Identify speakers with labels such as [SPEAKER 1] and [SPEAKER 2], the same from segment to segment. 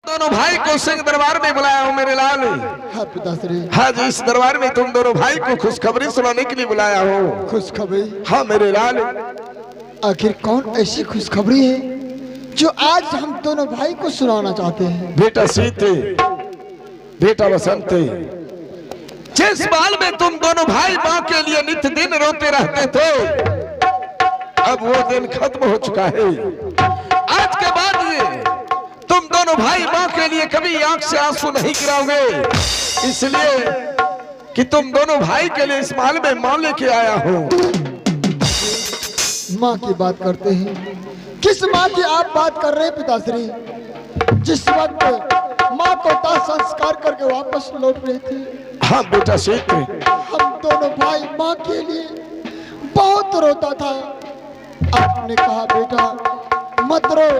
[SPEAKER 1] दोनों भाई को सिंह दरबार में बुलाया हूँ मेरे लाल।
[SPEAKER 2] हाँ पिताश्री।
[SPEAKER 1] हाँ जी, इस दरबार में तुम दोनों भाई को खुशखबरी सुनाने के लिए बुलाया हूँ।
[SPEAKER 2] खुशखबरी?
[SPEAKER 1] हाँ मेरे लाल।
[SPEAKER 2] आखिर कौन ऐसी खुशखबरी है जो आज हम दोनों भाई को सुनाना चाहते हैं?
[SPEAKER 1] बेटा सीते, बेटा बसंत, जिस बाल में तुम दोनों भाई माँ के लिए नित्य दिन रोते रहते थे, अब वो दिन खत्म हो चुका है। आज के बाद तुम दोनों भाई माँ के लिए कभी आंख से आंसू नहीं गिराओगे, इसलिए कि तुम दोनों भाई के लिए इस महल में माँ लेके आया हूँ।
[SPEAKER 2] माँ की बात करते हैं। किस माँ की आप बात कर रहे हैं पिताश्री? जिस वक्त माँ को दाह संस्कार करके वापस लौट रहे थे।
[SPEAKER 1] हाँ बेटा सीते,
[SPEAKER 2] हम दोनों भाई माँ के लिए बहुत रोता था। आपने कहा बेटा मत रो,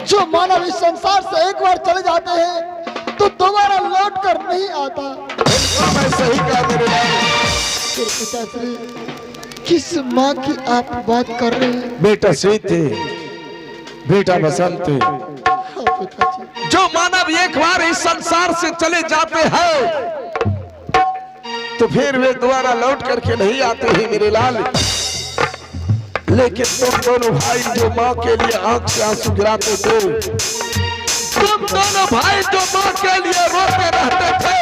[SPEAKER 2] जो मानव इस संसार से एक बार चले जाते हैं तो दोबारा लौट कर नहीं आता।
[SPEAKER 1] मैं सही कहा मेरे लाल।
[SPEAKER 2] पिताश्री, किस माँ की आप बात कर रहे हैं?
[SPEAKER 1] बेटा सीते, बेटा बसंत,
[SPEAKER 2] हाँ पिताजी।
[SPEAKER 1] जो मानव एक बार इस संसार से चले जाते हैं तो फिर वे दोबारा लौट करके नहीं आते हैं मेरे लाल। लेकिन तुम दोनों भाई जो माँ के लिए आंख से आंसू गिराते थे, तुम दोनों भाई जो माँ के लिए रोते रहते थे,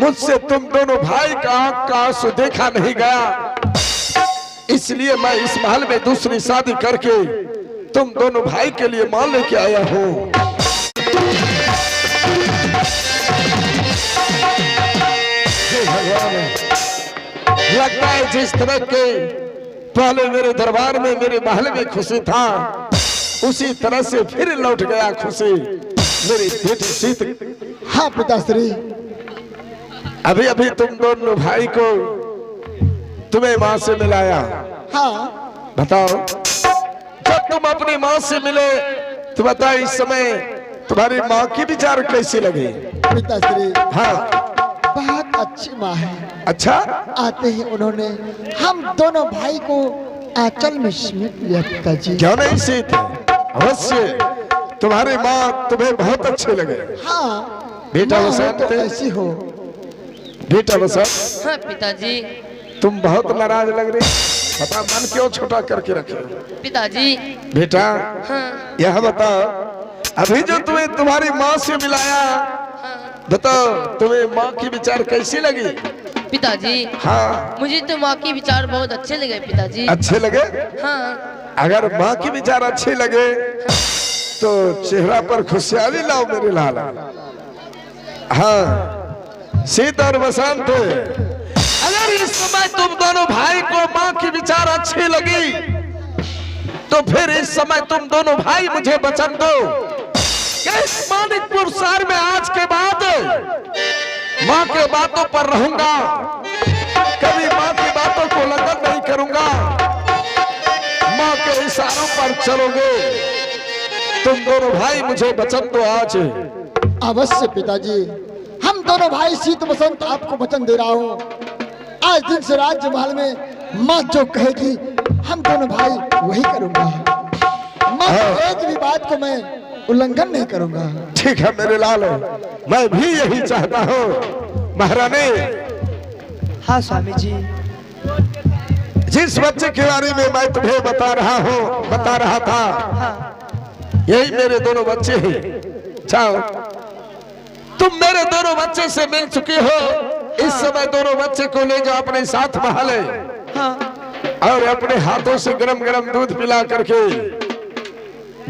[SPEAKER 1] मुझसे तुम दोनों भाई का आंख का आंसू देखा नहीं गया, इसलिए मैं इस महल में दूसरी शादी करके तुम दोनों भाई के लिए मां लेके आया हूँ। लगता है जिस तरह के पहले मेरे दरबार में मेरे महल में खुशी था, उसी तरह से फिर लौट गया खुशी मेरी बेटी सीत।
[SPEAKER 2] हाँ पिताश्री।
[SPEAKER 1] अभी अभी तुम दोनों भाई को तुम्हें माँ से मिलाया।
[SPEAKER 2] हाँ
[SPEAKER 1] बताओ, जब तुम अपनी माँ से मिले तो बताओ इस समय तुम्हारी माँ की विचार कैसी लगी?
[SPEAKER 2] पिताश्री,
[SPEAKER 1] हाँ
[SPEAKER 2] बहुत अच्छी माँ है।
[SPEAKER 1] अच्छा,
[SPEAKER 2] आते ही उन्होंने हम दोनों भाई को आंचल में समेट लिया पिताजी।
[SPEAKER 1] क्यों नहीं सीत, अवश्य तुम्हारी माँ तुम्हें बहुत अच्छे लगे।
[SPEAKER 2] हाँ
[SPEAKER 1] बेटा
[SPEAKER 2] माँ
[SPEAKER 1] बसंत,
[SPEAKER 2] तो ऐसी हो।
[SPEAKER 1] बेटा बसंत,
[SPEAKER 3] हाँ पिताजी।
[SPEAKER 1] तुम बहुत नाराज लग रहे, पता मन क्यों छोटा करके रखे?
[SPEAKER 3] पिताजी।
[SPEAKER 1] बेटा
[SPEAKER 3] हाँ।
[SPEAKER 1] यह बताओ, अभी जो तुम्हें तुम्हारी माँ से मिलाया, बताओ तुम्हें माँ की विचार कैसी लगी?
[SPEAKER 3] पिताजी,
[SPEAKER 1] हाँ
[SPEAKER 3] मुझे तो माँ की विचार बहुत अच्छे लगे पिताजी।
[SPEAKER 1] अच्छे लगे?
[SPEAKER 3] हाँ।
[SPEAKER 1] अगर माँ की विचार अच्छे लगे तो चेहरा पर खुशहाली लाओ मेरे लाल। हाँ सीत और बसंत, अगर इस समय तुम दोनों भाई को माँ की विचार अच्छी लगी तो फिर इस समय तुम दोनों भाई मुझे वचन दो कि इस मानिकपुर शहर में आज के बाद माँ के बातों पर रहूंगा, कभी माँ की बातों को उल्लंघन नहीं करूंगा, माँ के इशारों पर चलोगे। तुम दोनों भाई मुझे वचन दो आज।
[SPEAKER 2] अवश्य पिताजी, हम दोनों भाई शीत बसंत आपको वचन दे रहा हूँ। आज दिन से राज्य महल में माँ जो कहेगी हम दोनों भाई वही करूंगा। माँ एक भी बात को मैं उल्लंघन नहीं करूंगा।
[SPEAKER 1] ठीक है मेरे लाल, मैं भी यही चाहता हूँ। महारानी।
[SPEAKER 4] हाँ स्वामी जी।
[SPEAKER 1] जिस बच्चे के बारे में मैं तुम्हें बता रहा था,
[SPEAKER 4] हाँ।
[SPEAKER 1] यही मेरे दोनों बच्चे हैं। जाओ, तुम मेरे दोनों बच्चे से मिल चुके हो। इस समय दोनों बच्चे को ले जाओ अपने साथ महल
[SPEAKER 4] हाँ।
[SPEAKER 1] और अपने हाथों से गरम गरम दूध पिला करके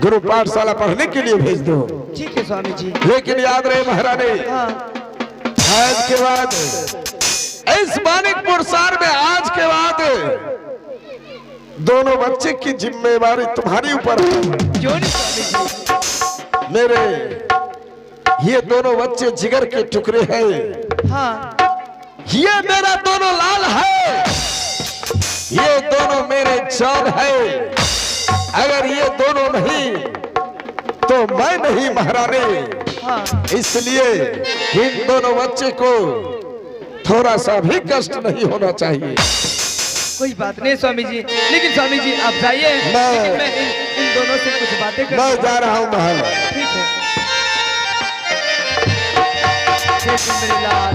[SPEAKER 1] गुरु पाठशाला पढ़ने के लिए भेज दो।
[SPEAKER 4] ठीक है स्वामी जी।
[SPEAKER 1] लेकिन याद रहे महारानी,
[SPEAKER 4] हाँ।
[SPEAKER 1] आज के बाद इस मानिकपुर शहर में आज के बाद दोनों बच्चे की जिम्मेवारी तुम्हारी ऊपर है।
[SPEAKER 4] क्यों नहीं स्वामी जी?
[SPEAKER 1] मेरे ये दोनों बच्चे जिगर के टुकड़े हैं।
[SPEAKER 4] हाँ।
[SPEAKER 1] ये मेरा दोनों लाल है, ये दोनों मेरे जान है। अगर ये दोनों नहीं तो मैं नहीं महारानी।
[SPEAKER 4] हाँ।
[SPEAKER 1] इसलिए इन दोनों बच्चे को थोड़ा सा भी कष्ट नहीं होना चाहिए।
[SPEAKER 4] कोई बात नहीं स्वामी जी, लेकिन स्वामी जी आप जाइए, लेकिन मैं इन दोनों से कुछ बातें कर।
[SPEAKER 1] मैं जा रहा हूँ महल।
[SPEAKER 4] ठीक है। देखो मेरे लाल।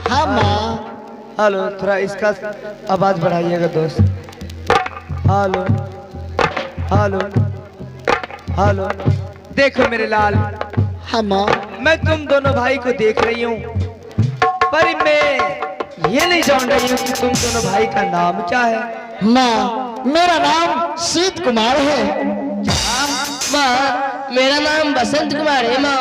[SPEAKER 2] हाँ माँ।
[SPEAKER 4] हेलो, थोड़ा इसका आवाज बढ़ाइएगा दोस्त। Hello hello hello. देखो मेरे लाल,
[SPEAKER 2] हाँ माँ।
[SPEAKER 4] मैं तुम दोनों भाई को देख रही हूँ, पर मैं ये नहीं जान रही हूँ कि तुम दोनों भाई का नाम क्या है।
[SPEAKER 2] माँ, मेरा नाम शीत कुमार है।
[SPEAKER 3] माँ, मेरा नाम बसंत कुमार है माँ।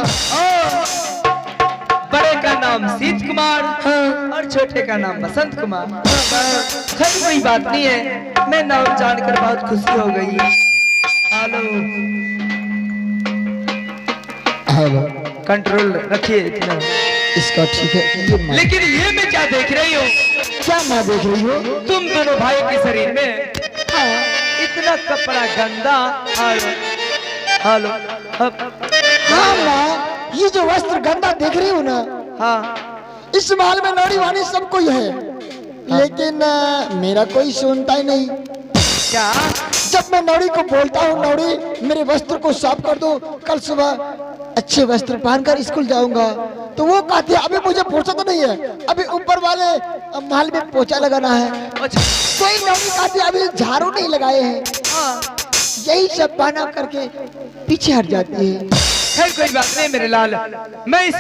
[SPEAKER 4] बड़े का नाम शीत कुमार,
[SPEAKER 3] हाँ।
[SPEAKER 4] और छोटे का नाम बसंत कुमार। खैर कोई बात नहीं है, मैं नाम जानकर बहुत खुशी हो गई। Hello
[SPEAKER 2] hello.
[SPEAKER 4] कंट्रोल रखिए इतना।
[SPEAKER 2] इसका ठीक है ये माँ।
[SPEAKER 4] लेकिन ये मैं क्या देख रही हूँ,
[SPEAKER 2] क्या माँ देख रही हो?
[SPEAKER 4] तुम दोनों भाई के शरीर में इतना कपड़ा गंदा। हेलो हेलो
[SPEAKER 2] हाँ माँ, ये जो वस्त्र गंदा देख रही हो ना,
[SPEAKER 4] हाँ
[SPEAKER 2] इस महल में नौड़ी वाणी सब कोई है, लेकिन मेरा कोई सुनता ही नहीं।
[SPEAKER 4] क्या?
[SPEAKER 2] जब मैं नौड़ी को बोलता हूँ, नौड़ी मेरे वस्त्र को साफ कर दो, कल सुबह अच्छे वस्त्र पहनकर स्कूल जाऊंगा, तो वो कहती है अभी मुझे फुर्सत नहीं है, अभी ऊपर वाले महल में पोछा लगाना है। कोई नौड़ी कहती है अभी झाड़ू नहीं लगाए हैं। यही सब बहाना करके पीछे हट जाती है।
[SPEAKER 4] खैर कोई बात नहीं मेरे लाल, मैं इस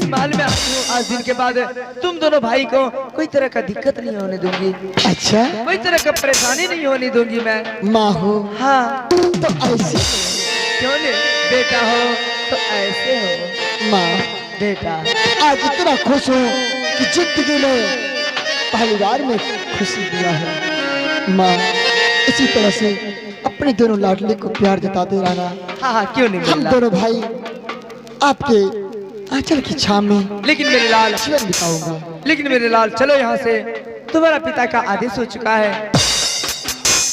[SPEAKER 4] महल में आई हूँ। आज दिन के बाद तुम दोनों भाई को कोई तरह का दिक्कत नहीं होने दूंगी।
[SPEAKER 2] अच्छा,
[SPEAKER 4] कोई तरह का परेशानी नहीं होने दूंगी मैं।
[SPEAKER 2] माँ हो
[SPEAKER 4] हाँ
[SPEAKER 2] तो ऐसे,
[SPEAKER 4] क्यों नहीं? बेटा हो तो ऐसे हो।
[SPEAKER 2] माँ
[SPEAKER 4] बेटा
[SPEAKER 2] आज इतना खुश हूँ कि जिंदगी में पहली बार में खुशी दिया है। माँ इसी तरह से अपने दोनों लाडले को प्यार जताते रहना।
[SPEAKER 4] हाँ हाँ क्यों नहीं मेरे
[SPEAKER 2] हम
[SPEAKER 4] लाल।
[SPEAKER 2] दोनों भाई आपके आंचल की छाव में
[SPEAKER 4] लेकिन मेरे लाल,
[SPEAKER 2] जीवन बिताऊंगा।
[SPEAKER 4] लेकिन मेरे लाल चलो यहाँ से। तुम्हारा पिता का आदेश हो चुका है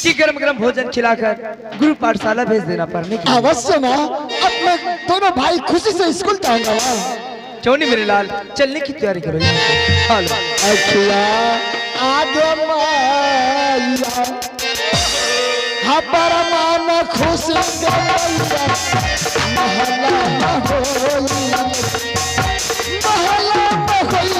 [SPEAKER 4] कि गरम गरम भोजन खिलाकर गुरु पाठशाला भेज देना पढ़ने के लिए।
[SPEAKER 2] अवश्य माँ, अब मैं दोनों भाई खुशी से स्कूल जाऊंगा। माँ
[SPEAKER 4] क्यों नहीं मेरे लाल, चलने की तैयारी करो यहाँ से। हेलो
[SPEAKER 2] अखिया आगे माया हाँ परमान खुशी गैया महला न होई महला न होई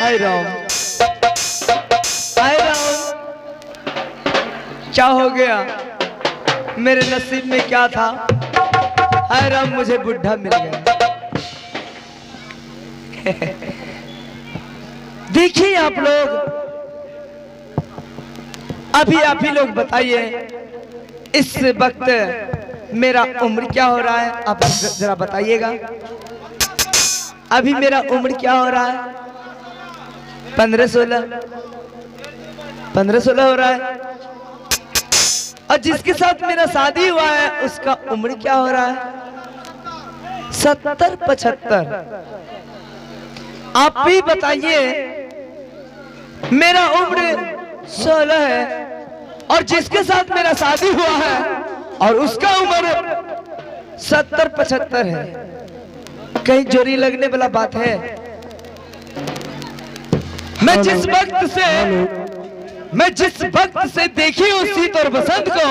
[SPEAKER 4] हाय राम, हाय राम, क्या हो गया? मेरे नसीब में क्या था? हाय राम, मुझे बुढ़ा मिल गया। देखिए आप लोग, अभी आप ही लोग बताइए, इस वक्त मेरा उम्र क्या हो रहा है आप जरा बताइएगा। अभी मेरा उम्र क्या हो रहा है? 15-16 हो रहा है। और जिसके साथ मेरा शादी हुआ है उसका उम्र क्या हो रहा है? 70-75। आप भी बताइए। मेरा उम्र 16 है और जिसके साथ मेरा शादी हुआ है और उसका उम्र 70-75 है। कहीं जोरी लगने वाला बात है? मैं जिस वक्त से देखी हूँ शीत और बसंत को,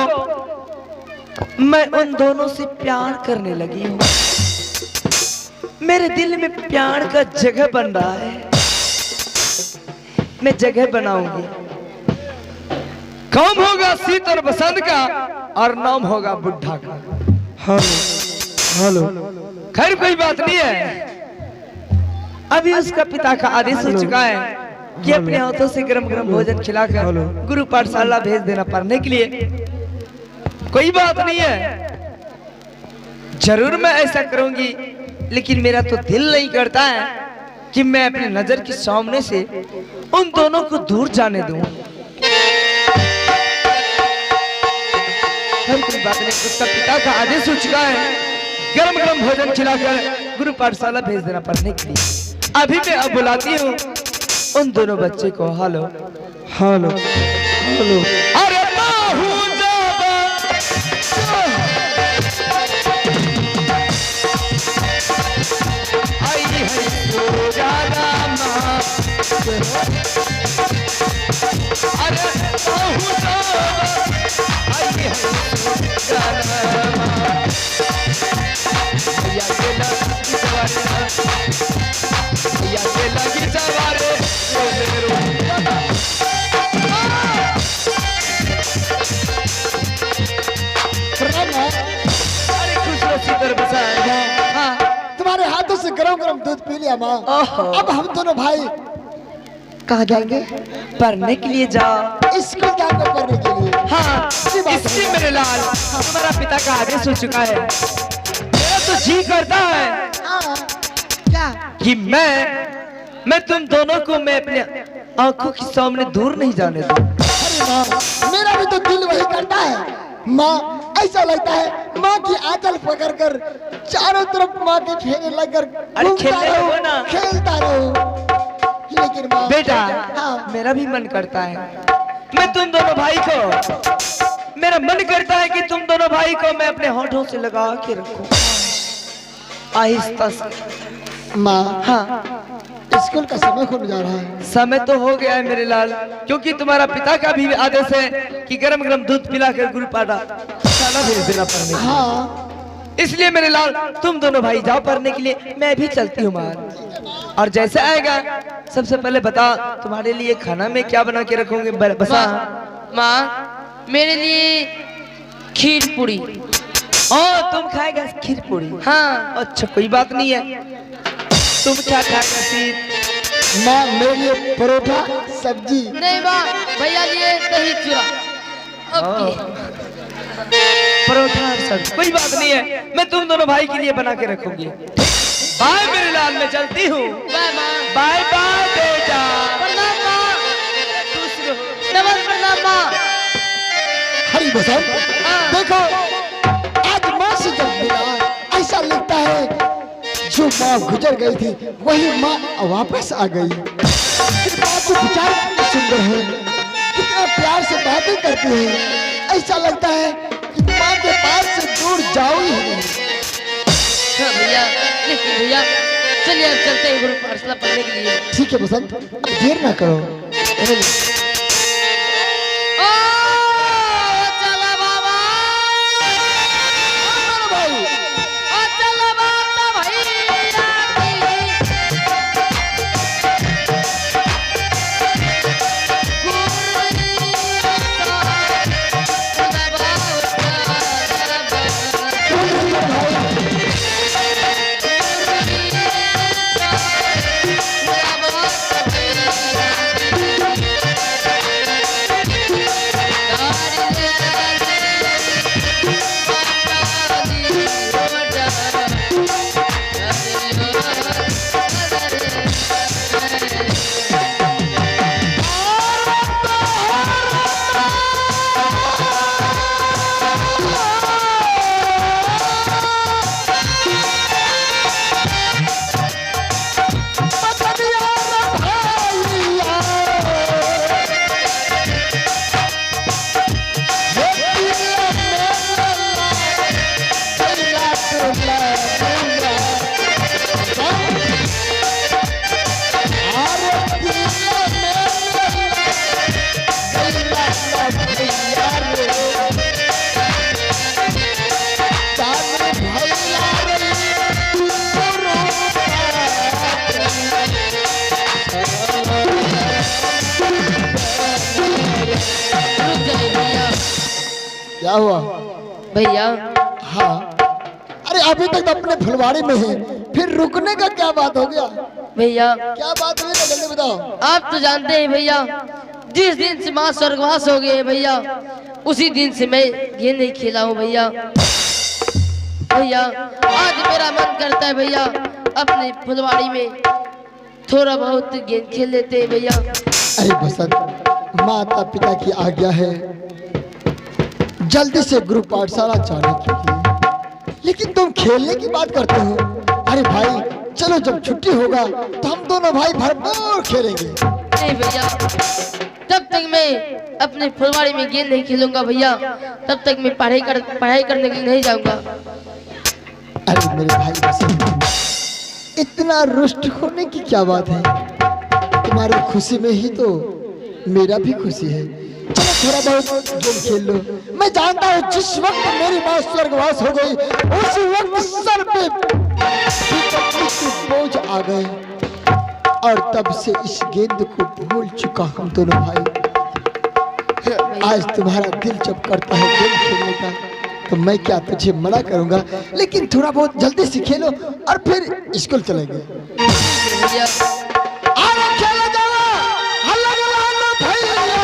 [SPEAKER 4] मैं उन दोनों से प्यार करने लगी हूँ। मेरे दिल में प्यार का जगह बन रहा है। मैं जगह बनाऊंगी। काम होगा शीत और बसंत का और नाम होगा बुढ़ा का।
[SPEAKER 2] हेलो
[SPEAKER 4] खैर कोई बात नहीं है। अभी उसका पिता का आदेश हो चुका है कि अपने हाथों से गरम गरम भोजन खिलाकर गुरु पाठशाला भेज देना पढ़ने के लिए। कोई बात नहीं है, जरूर मैं ऐसा करूंगी, लेकिन मेरा तो दिल नहीं करता है कि मैं अपनी नजर के सामने से उन दोनों को दूर जाने दूं। कोई बात नहीं, उसका पिता का आदेश हो चुका है गरम गरम भोजन खिलाकर गुरु पाठशाला भेज देना पढ़ने के लिए। अभी मैं अब बुलाती हूँ उन दोनों बच्चे को। हेलो
[SPEAKER 2] हेलो
[SPEAKER 4] अरे बाहू जाबा, आई है सो जाना माँ। अरे बाहू जाबा, आई है सो जाना माँ। या के लगी सवारे अरे खुश रहो सीतर बसा। हाँ
[SPEAKER 2] तुम्हारे हाथों से गरम गरम दूध पी लिया माँ। अब हम दोनों भाई कहाँ जाएंगे?
[SPEAKER 4] पढ़ने के लिए जाओ।
[SPEAKER 2] स्कूल जाकर पढ़ने के लिए।
[SPEAKER 4] हाँ इसलिए मेरे लाल तुम्हारा पिता का आदेश हो चुका है। मेरा तो जी करता है
[SPEAKER 2] क्या?
[SPEAKER 4] कि मैं तुम दोनों को मैं अपने आंखों के सामने दूर नहीं जाने दूं।
[SPEAKER 2] अरे माँ, मेरा भी तो दिल वही करता है माँ। ऐसा लगता है माँ की आंचल पकड़कर चारों तरफ माँ के फेरे लगकर
[SPEAKER 4] खेलते रहो ना।
[SPEAKER 2] खेलता रहो। लेकिन माँ
[SPEAKER 4] बेटा
[SPEAKER 2] हाँ।
[SPEAKER 4] मेरा भी मन करता है मैं तुम दोनों भाई को, मेरा मन करता है कि तुम दोनों भाई को मैं अपने होठों से लगा के रखूं आहिस्ता से।
[SPEAKER 2] माँ
[SPEAKER 4] हाँ
[SPEAKER 2] स्कूल का समय होने जा रहा है।
[SPEAKER 4] समय तो हो गया है मेरे लाल, क्योंकि तुम्हारा पिता का भी आदेश है कि गरम गरम दूध पिलाकर गुरु पाठशाला भेज देना पड़ने।
[SPEAKER 2] हाँ
[SPEAKER 4] इसलिए मेरे लाल तुम दोनों भाई जाओ पढ़ने के लिए, मैं भी चलती हूँ मार। और जैसे आएगा सबसे पहले बता तुम्हारे लिए खाना में क्या बना के रखोगे? बसा
[SPEAKER 3] माँ मेरे लिए खीर पूरी।
[SPEAKER 4] ओ तुम खाएगा खीर पूरी?
[SPEAKER 3] हाँ।
[SPEAKER 4] अच्छा कोई बात नहीं है। तुम क्या खाएगा फिर?
[SPEAKER 2] माँ मेरे लिए परोठा सब्जी।
[SPEAKER 3] नहीं माँ, भैया लिए दही चूड़ा।
[SPEAKER 4] परोठा और सब्जी कोई बात नहीं है, मैं तुम दोनों भाई के लिए बना के रखूंगी। बाय मेरे लाल, मैं चलती हूँ।
[SPEAKER 3] बाय माँ।
[SPEAKER 4] बाय बाय बेटा।
[SPEAKER 3] प्रणाम माँ। नमस्ते प्रणाम माँ।
[SPEAKER 2] हरी बसंत देखो आज माँ से जब मिला ऐसा लगता है जो माँ गुजर गई थी वही माँ वापस आ गई। माँ के विचार कितने सुंदर है, कितना प्यार से बातें करती है। ऐसा लगता है कि माँ के पास से दूर जाओ ही नहीं।
[SPEAKER 3] हाँ भैया, लेकिन भैया चलिए अब चलते हैं गुरु पाठशाला पढ़ने के लिए।
[SPEAKER 2] ठीक है बसंत, देर ना करो।
[SPEAKER 3] चला बाबा,
[SPEAKER 2] भाई
[SPEAKER 3] चला बाबा भैया।
[SPEAKER 2] क्या हुआ?
[SPEAKER 3] भैया
[SPEAKER 2] हाँ, अरे अभी तक तो अपने फुलवाड़ी में है, फिर रुकने का क्या बात हो गया?
[SPEAKER 3] भैया
[SPEAKER 2] क्या बात हुई ना, जल्दी बताओ।
[SPEAKER 3] आप तो जानते हैं भैया, जिस दिन से माँ स्वर्गवास हो गए भैया, उसी दिन से मैं गेंद नहीं खेला हूँ भैया। भैया आज मेरा मन करता है भैया, अपने फुलवाड़ी में थोड़ा बहुत गेंद खेल लेते हैं भैया।
[SPEAKER 2] अरे बसंत, माता पिता की आज्ञा है जल्दी से गुरु पाठशाला जाने के लिए, लेकिन तुम खेलने की बात करते हो। अरे भाई चलो, जब छुट्टी होगा तो हम दोनों भाई भरपूर खेलेंगे।
[SPEAKER 3] नहीं भैया, जब तक मैं अपने फुलवाड़ी में गेंद नहीं खेलूंगा भैया, तब तक मैं पढ़ाई करने के लिए नहीं जाऊंगा।
[SPEAKER 2] अरे मेरे भाई बसंत, इतना रुष्ट होने की क्या बात है? तुम्हारी खुशी में ही तो मेरा भी खुशी है। चलो थोड़ा बहुत गेम खेल लो। मैं जानता हूँ जिस वक्त मेरी माँ स्वर्गवास हो गई, उसी वक्त सर पे बोझ आ गए, और तब से इस गेंद को भूल चुका हम दोनों भाई। आज तुम्हारा दिल जब करता है गेम खेलने का, तो मैं क्या तुझे मना करूंगा, लेकिन थोड़ा बहुत जल्दी से खेलो और फिर स्कूल चलेंगे।
[SPEAKER 3] भैया
[SPEAKER 2] खेलो जाओ, हल्ला गुल्ला हल्ला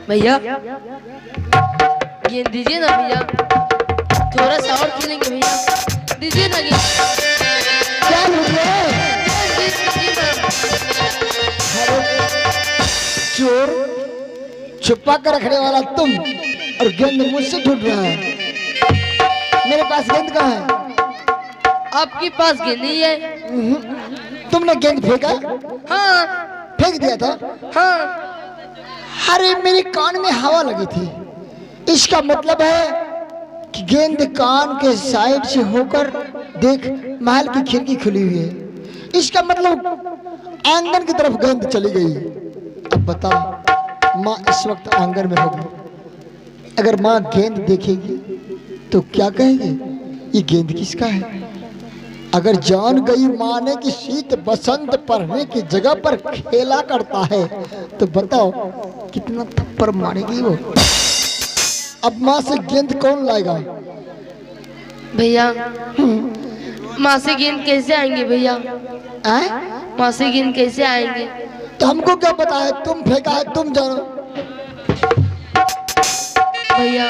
[SPEAKER 3] भैया गेंद दीजिए ना भैया, थोड़ा सा और खेलेंगे भैया, दीजिए ना गेंद।
[SPEAKER 2] क्या हो गया? चोर, छुपा कर रखने वाला तुम, और गेंद मुझसे ढूंढ रहा है। मेरे पास गेंद कहाँ है?
[SPEAKER 3] आपके पास गेंद नहीं है?
[SPEAKER 2] तुमने गेंद फेंका?
[SPEAKER 3] हाँ
[SPEAKER 2] फेंक दिया था?
[SPEAKER 3] हाँ।
[SPEAKER 2] अरे मेरे कान में हवा लगी थी, इसका मतलब है कि गेंद कान के साइड से होकर, देख महल की खिड़की खुली हुई है, इसका मतलब आंगन की तरफ गेंद चली गई। अब बता, माँ इस वक्त आंगन में होगी, अगर माँ गेंद देखेगी तो क्या कहेगी, ये गेंद किसका है? अगर जान गई माँ ने कि शीत बसंत पढ़ने की जगह पर खेला करता है, तो बताओ कितना थप्पड़ मारेगी वो। अब माँ से गेंद कौन लाएगा?
[SPEAKER 3] भैया माँ से गेंद कैसे आएंगे भैया? माँ से गेंद कैसे आएंगे?
[SPEAKER 2] तो हमको क्या पता है, तुम फेंका है, तुम जानो।
[SPEAKER 3] भैया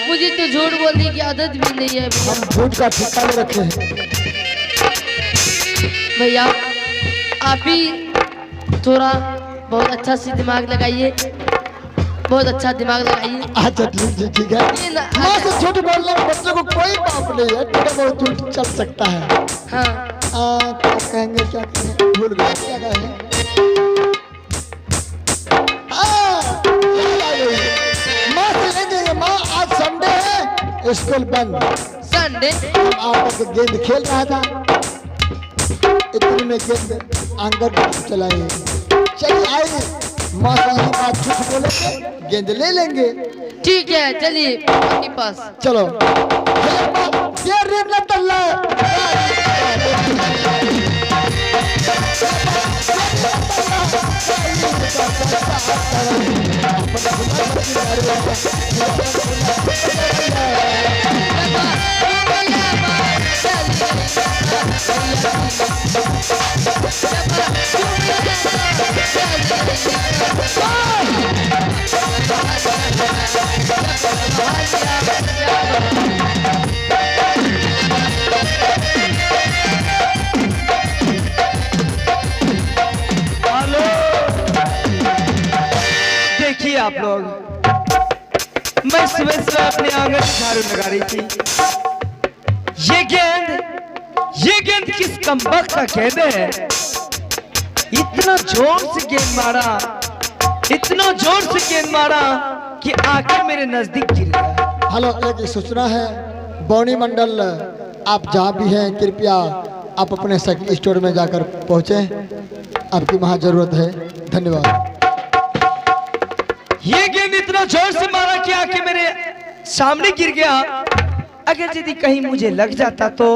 [SPEAKER 3] मुझे तो झूठ बोलने की आदत भी नहीं है भैया।
[SPEAKER 2] हम झूठ का ठिकाना रखे हैं।
[SPEAKER 3] भैया आप ही थोड़ा बहुत अच्छा से दिमाग लगाइए, बहुत अच्छा दिमाग लगाइए।
[SPEAKER 2] अच्छा ठीक है। माँ से झूठ बोलने में बच्चों को कोई पाप नहीं है, थोड़ा बहुत झूठ चल सकता है।
[SPEAKER 3] हाँ
[SPEAKER 2] क्या कहेंगे, क्या कहेंगे, भूल गए क्या कहेंगे। आज संडे है, स्कूल बंद।
[SPEAKER 3] संडे
[SPEAKER 2] आपको गेंद खेल रहा था, इतने में गेंद आंगन में चलाए। चलिए आइए, माँ से यही बात झूठ बोलेंगे, गेंद ले लेंगे।
[SPEAKER 3] ठीक है, चलिए आपके पास।
[SPEAKER 2] चलो ये रेड न तल्ला।
[SPEAKER 4] देखिए आप लोग, मैं सुबह सुबह अपने आंगन में झाड़ू लगा रही थी। ये गेंद किस कमबख्त का गेंद है? इतना जोर से गेंद मारा, इतना जोर से गेंद मारा कि आके मेरे नजदीक गिर गया।
[SPEAKER 2] हेलो, एक सूचना है, बौनी मंडल आप जहाँ भी हैं कृपया आप अपने साइकिल स्टोर में जाकर पहुँचे, आपकी वहाँ जरूरत है। धन्यवाद।
[SPEAKER 4] ये गेंद इतना जोर से मारा कि आके मेरे सामने गिर गया। अगर यदि कहीं मुझे लग जाता तो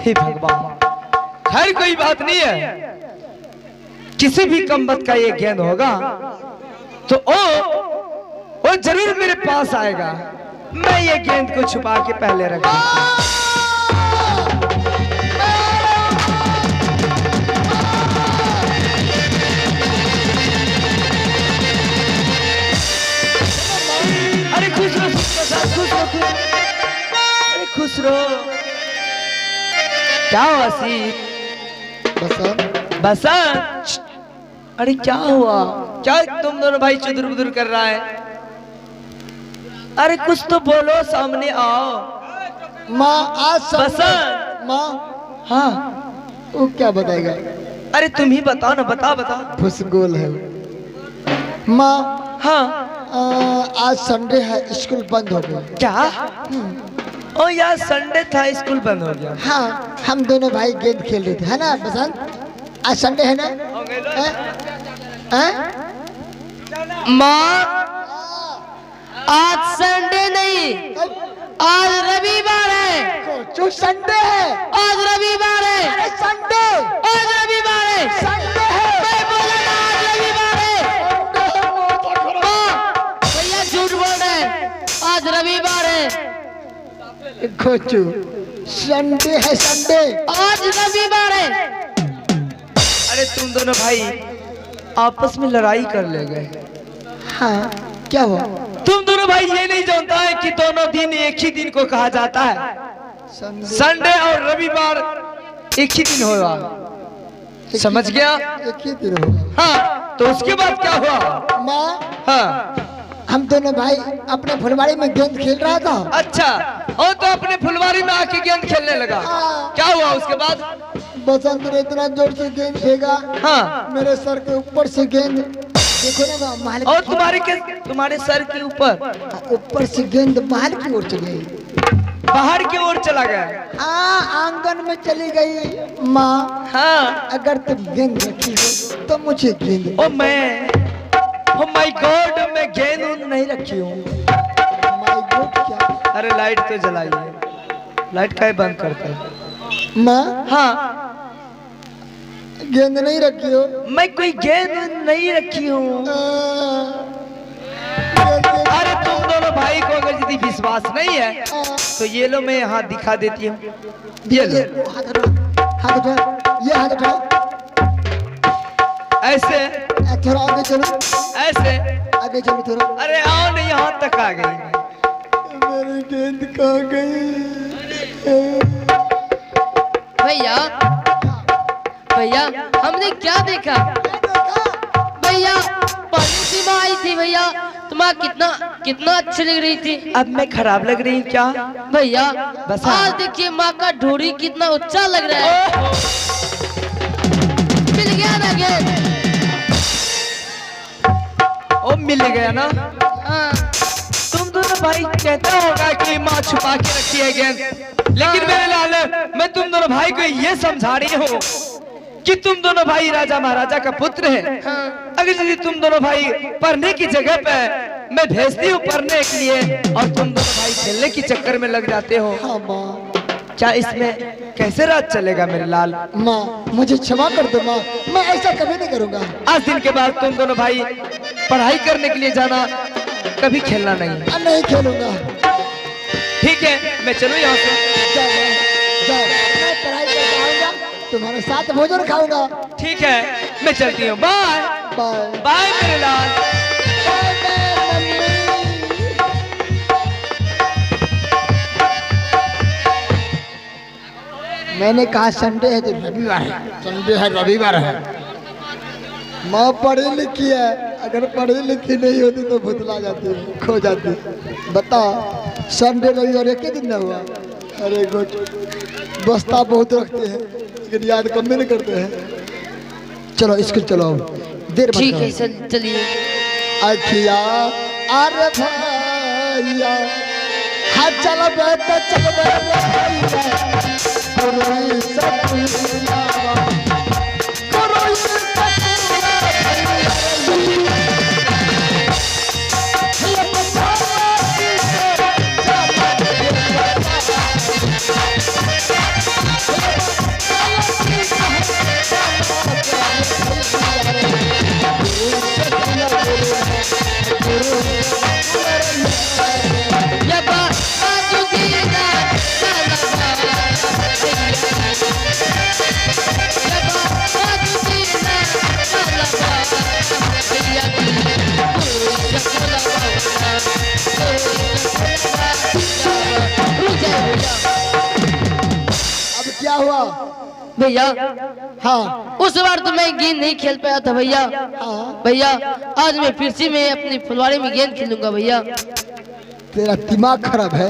[SPEAKER 4] हे भगवान। खैर कोई बात नहीं है, किसी भी कमबख्त का ये गेंद होगा तो वो जरूर मेरे पास आएगा। मैं ये गेंद को छुपा के पहले रख दूंगा। अरे खुश रहो, खुश रहो, अरे खुश रहो। क्या हुआ सीत? बसंत, अरे क्या हुआ? क्या तुम दोनों भाई चुदुर बुदुर कर रहा है? अरे कुछ तो बोलो, सामने आओ।
[SPEAKER 2] माँ आज
[SPEAKER 4] बसंत।
[SPEAKER 2] माँ,
[SPEAKER 4] हाँ
[SPEAKER 2] वो क्या बताएगा?
[SPEAKER 4] अरे तुम ही बताओ ना, बताओ।
[SPEAKER 2] फुसगोल है वो। माँ
[SPEAKER 4] हाँ
[SPEAKER 2] आज संडे है, स्कूल बंद हो गया।
[SPEAKER 4] क्या? ओ यार संडे था, स्कूल बंद हो गया।
[SPEAKER 2] हाँ, हम दोनों भाई गेंद खेल रहे थे, है ना बसंत? आज संडे है ना?
[SPEAKER 3] माँ आज संडे नहीं, आज रविवार है।
[SPEAKER 2] जो संडे है,
[SPEAKER 3] आज रविवार है।
[SPEAKER 2] अरे संडे,
[SPEAKER 3] आज रविवार है।
[SPEAKER 2] संडे है।
[SPEAKER 3] मैं बोला ना आज रविवार है। माँ भैया झूठ बोल रहे हैं, आज रविवार है।
[SPEAKER 2] खोचू, संडे है, संडे।
[SPEAKER 3] आज रविवार है।
[SPEAKER 4] अरे तुम दोनों भाई आपस में लड़ाई कर ले गए।
[SPEAKER 2] हाँ, क्या हुआ?
[SPEAKER 4] तुम दोनों भाई ये नहीं जानता है कि दोनों दिन एक ही दिन को कहा जाता है। संडे और रविवार एक ही दिन होगा, समझ गया?
[SPEAKER 2] एक ही दिन होगा।
[SPEAKER 4] हाँ, तो उसके बाद क्या हुआ?
[SPEAKER 2] माँ,
[SPEAKER 4] हाँ
[SPEAKER 2] हम दोनों भाई अपने फुलवाड़ी में गेंद खेल रहा था।
[SPEAKER 4] अच्छा, और तो अपने फुलवारी में आके गेंद खेलने लगा। क्या हुआ उसके बाद?
[SPEAKER 2] बसंत ने इतना जोर से गेंद फेंका,
[SPEAKER 4] हाँ
[SPEAKER 2] मेरे सर के ऊपर से गेंद, देखो ना मालिक,
[SPEAKER 4] और तुम्हारे सर के
[SPEAKER 2] ऊपर से गेंद बाहर की ओर चली गई।
[SPEAKER 4] बाहर की ओर चला गया।
[SPEAKER 2] हाँ, आंगन में चली गई। माँ,
[SPEAKER 4] हाँ,
[SPEAKER 2] अगर तुम गेंद रखी हो तो मुझे गेंद।
[SPEAKER 4] ओ माय गॉड, मैं गेंद नहीं रखी हूँ।
[SPEAKER 2] माय गॉड, क्या?
[SPEAKER 4] अरे लाइट तो जलाइए, लाइट का बंद करता है।
[SPEAKER 2] माँ,
[SPEAKER 4] हाँ,
[SPEAKER 2] गेंद नहीं रखी हो?
[SPEAKER 4] मैं कोई गेंद नहीं रखी हूँ। अरे तुम दोनों भाई को अगर यदि विश्वास नहीं है तो ये लो, मैं हाथ दिखा देती हूँ। ये लो,
[SPEAKER 2] हाथ उठाओ, ये हाथ उठाओ।
[SPEAKER 4] ऐसे,
[SPEAKER 2] थोड़ा आगे चलो,
[SPEAKER 4] ऐसे,
[SPEAKER 2] आगे चलो थोड़ा।
[SPEAKER 4] अरे आओ नहीं, यहाँ तक आ गई।
[SPEAKER 2] मेरी गेंद कहाँ गई?
[SPEAKER 3] भैया भैया हमने क्या देखा? भैया पहली सी माँ आई थी भैया, तुम्हारा कितना अच्छी लग रही थी।
[SPEAKER 4] अब मैं खराब लग रही हूँ क्या?
[SPEAKER 3] भैया
[SPEAKER 4] बस
[SPEAKER 3] आज देखिए माँ का ढोरी कितना ऊंचा लग रहा है। मिल गया ना गेंद?
[SPEAKER 4] ओ मिल गया ना?
[SPEAKER 3] हाँ
[SPEAKER 4] भाई कहता होगा कि माँ छुपा के रखी है गेंद, लेकिन मेरे लाल मैं तुम दोनों भाई को ये समझा रही हूँ कि तुम दोनों भाई राजा महाराजा का पुत्र है। अगर यदि तुम दोनों भाई पढ़ने की जगह पे मैं भेजती हूँ पढ़ने के लिए और तुम दोनों भाई खेलने के चक्कर में लग जाते हो,
[SPEAKER 2] हाँ माँ।
[SPEAKER 4] क्या इसमें कैसे राज चलेगा मेरे लाल?
[SPEAKER 2] माँ मुझे क्षमा कर दो माँ, मैं ऐसा कभी नहीं करूँगा।
[SPEAKER 4] आज दिन के बाद तुम दोनों भाई पढ़ाई करने के लिए जाना, कभी खेलना नहीं।
[SPEAKER 2] नहीं खेलूंगा।
[SPEAKER 4] ठीक है, मैं चलूँ यहाँ से।
[SPEAKER 2] जाओ जाओ, मैं पढ़ाई करके आऊंगा, तुम्हारे साथ भोजन खाऊंगा।
[SPEAKER 4] ठीक है, मैं चलती हूँ। बाय
[SPEAKER 2] बाय
[SPEAKER 4] बाय मेरे लाल।
[SPEAKER 2] मैंने कहा संडे है तो रविवार है, संडे है रविवार है। माँ पढ़ी लिखी है, अगर पढ़ी लिखी नहीं होती तो भुतला जाती, खो जाती। बता संडे रविवार एक ही दिन ना हुआ। अरे गुड, बस्ता बहुत रखते हैं लेकिन याद कम भी नहीं करते हैं। चलो स्कूल चलो, देर मत
[SPEAKER 3] ठीक
[SPEAKER 2] करो।
[SPEAKER 3] है सर, चलिए।
[SPEAKER 2] अखिया अरे भैया हाँ चल बे तो चल बे भैया, कोई सपना कोई
[SPEAKER 3] या बाजूगी ना चला या बाजूगी ना चला भैया की
[SPEAKER 2] अब क्या हुआ?
[SPEAKER 3] भैया
[SPEAKER 2] हाँ
[SPEAKER 3] उस बार तो मैं गेंद नहीं खेल पाया था भैया।
[SPEAKER 2] हाँ,
[SPEAKER 3] भैया आज मैं फिर से मैं अपनी फुलवाड़ी में गेंद खेलूंगा भैया।
[SPEAKER 2] तेरा दिमाग खराब है।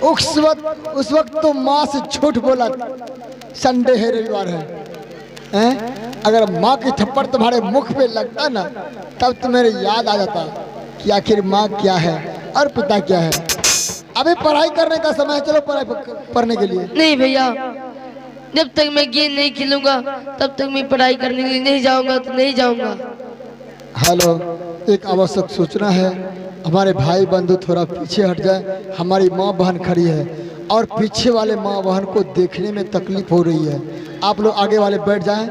[SPEAKER 2] उस वक्त तो माँ से झूठ बोला, संडे है रविवार है। अगर माँ की थप्पड़ तुम्हारे मुख पे लगता ना, तब तुम्हें याद आ जाता कि आखिर माँ क्या है और पिता क्या है। अभी पढ़ाई करने का समय है, चलो पढ़ाई पढ़ने के लिए।
[SPEAKER 3] नहीं भैया, जब तक मैं गेंद नहीं खेलूंगा तब तक मैं पढ़ाई करने के लिए नहीं जाऊंगा तो नहीं जाऊंगा।
[SPEAKER 2] हेलो, एक आवश्यक सूचना है। हमारे भाई बंधु थोड़ा पीछे हट जाए। हमारी माँ बहन खड़ी है और पीछे वाले माँ बहन को देखने में तकलीफ हो रही है। आप लोग आगे वाले बैठ जाएं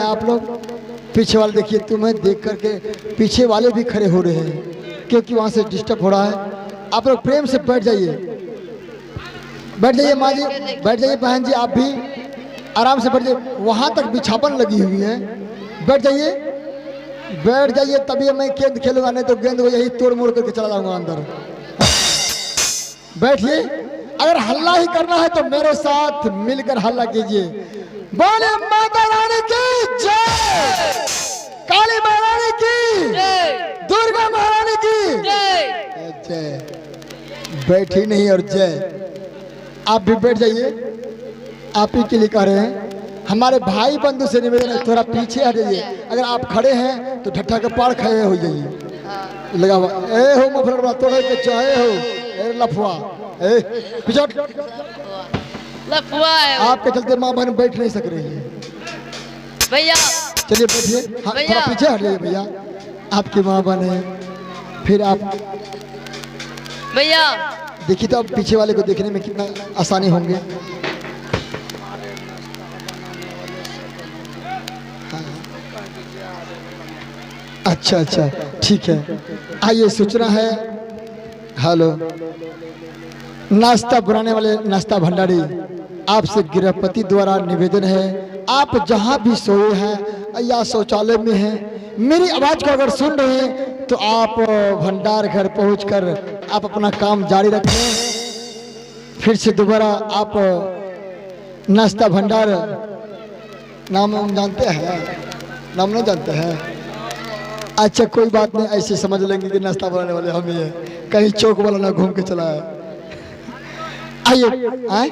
[SPEAKER 2] आप लोग। पीछे वाले देखिए, तुम्हें देख करके पीछे वाले भी खड़े हो रहे हैं क्योंकि वहाँ से डिस्टर्ब हो रहा है। आप लोग प्रेम से बैठ जाइए, बैठ जाइए माँ जी, बैठ जाइए बहन जी, आप भी आराम से बैठ जाइए। वहाँ तक बिछावन लगी हुई है, बैठ जाइए बैठ जाइए, तभी मैं गेंद खेलूंगा, नहीं तो गेंद को यही तोड़ मोड़ करके चला जाऊंगा अंदर। बैठिए, अगर हल्ला ही करना है तो मेरे साथ मिलकर हल्ला कीजिए। बोले माता रानी की जय, काली महारानी की, दुर्गा महारानी की जय। बैठी नहीं और जय। आप भी बैठ जाइए, आप ही के लिए कह रहे हैं। हमारे भाई बंधु से निवेदन है, थोड़ा पीछे हट जाइए। अगर आप खड़े हैं तो ठट्ठा के पार खड़े हो जाइए। लगा हुआ ए हो मफलर तोड़े के चाहे हो ए लफुआ ए पीछे
[SPEAKER 3] लफुआ है वो।
[SPEAKER 2] आपके चलते माँ बहन बैठ नहीं सक रही है।
[SPEAKER 3] भैया
[SPEAKER 2] चलिए बैठिए। हाँ,
[SPEAKER 3] भैया।
[SPEAKER 2] थोड़ा पीछे हट जाइए भैया, आपकी माँ बहन है। फिर आप
[SPEAKER 3] भैया
[SPEAKER 2] देखिए तो अब पीछे वाले को देखने में कितना आसानी होंगे। अच्छा अच्छा ठीक है। आइए, सूचना है। हेलो, नाश्ता बनाने वाले नाश्ता भंडारी, आपसे गृहपति द्वारा निवेदन है, आप जहां भी सोए हैं या शौचालय में हैं, मेरी आवाज को अगर सुन रहे हैं तो आप भंडार घर पहुंचकर आप अपना काम जारी रखें। फिर से दोबारा आप नाश्ता भंडार नाम जानते हैं? नाम नहीं जानते हैं? अच्छा कोई बात नहीं, ऐसे समझ लेंगे कि नाश्ता बनाने वाले हम ही हैं, कहीं चौक वाला ना घूम के चला है। आइए आए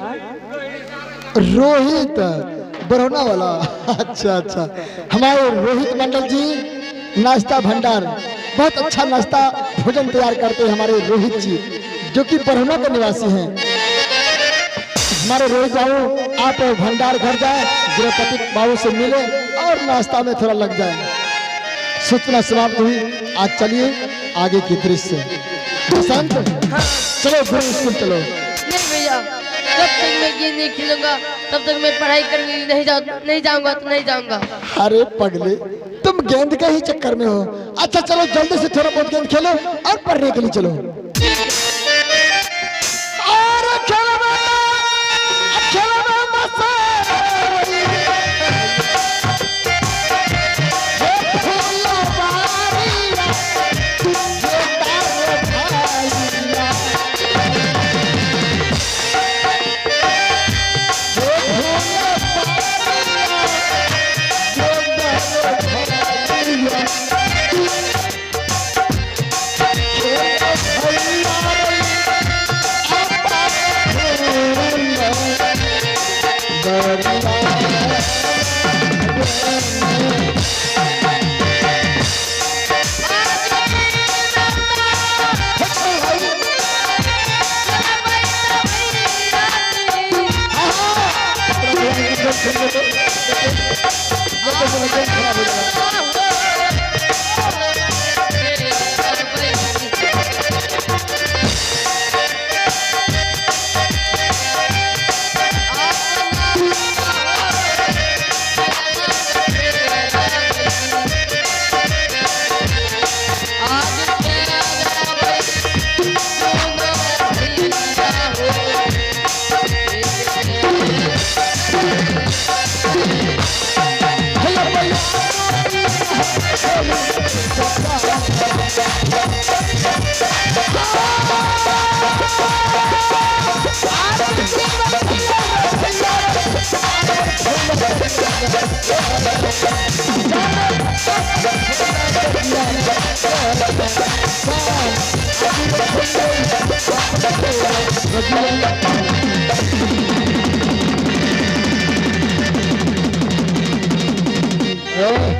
[SPEAKER 2] रोहित बरौना वाला। अच्छा अच्छा, हमारे रोहित मंडल जी नाश्ता भंडार, बहुत अच्छा नाश्ता भोजन तैयार करते हैं हमारे रोहित जी, जो कि बरहुना के निवासी हैं। हमारे रोहित बाबू आप भंडार घर जाए, गृहपति बाबू से मिले और नाश्ता में थोड़ा लग जाए। सूचना समाप्त हुई। आज चलिए आगे की दृश्य। बसंत चलो गुरु स्कूल चलो।
[SPEAKER 3] नहीं भैया, जब तक मैं गेंद नहीं खेलूंगा तब तक मैं पढ़ाई करने नहीं जाऊंगा तो नहीं जाऊंगा।
[SPEAKER 2] अरे पगले, तुम गेंद के ही चक्कर में हो। अच्छा चलो जल्दी से थोड़ा बहुत गेंद खेलो और पढ़ने के लिए चलो। और खेलो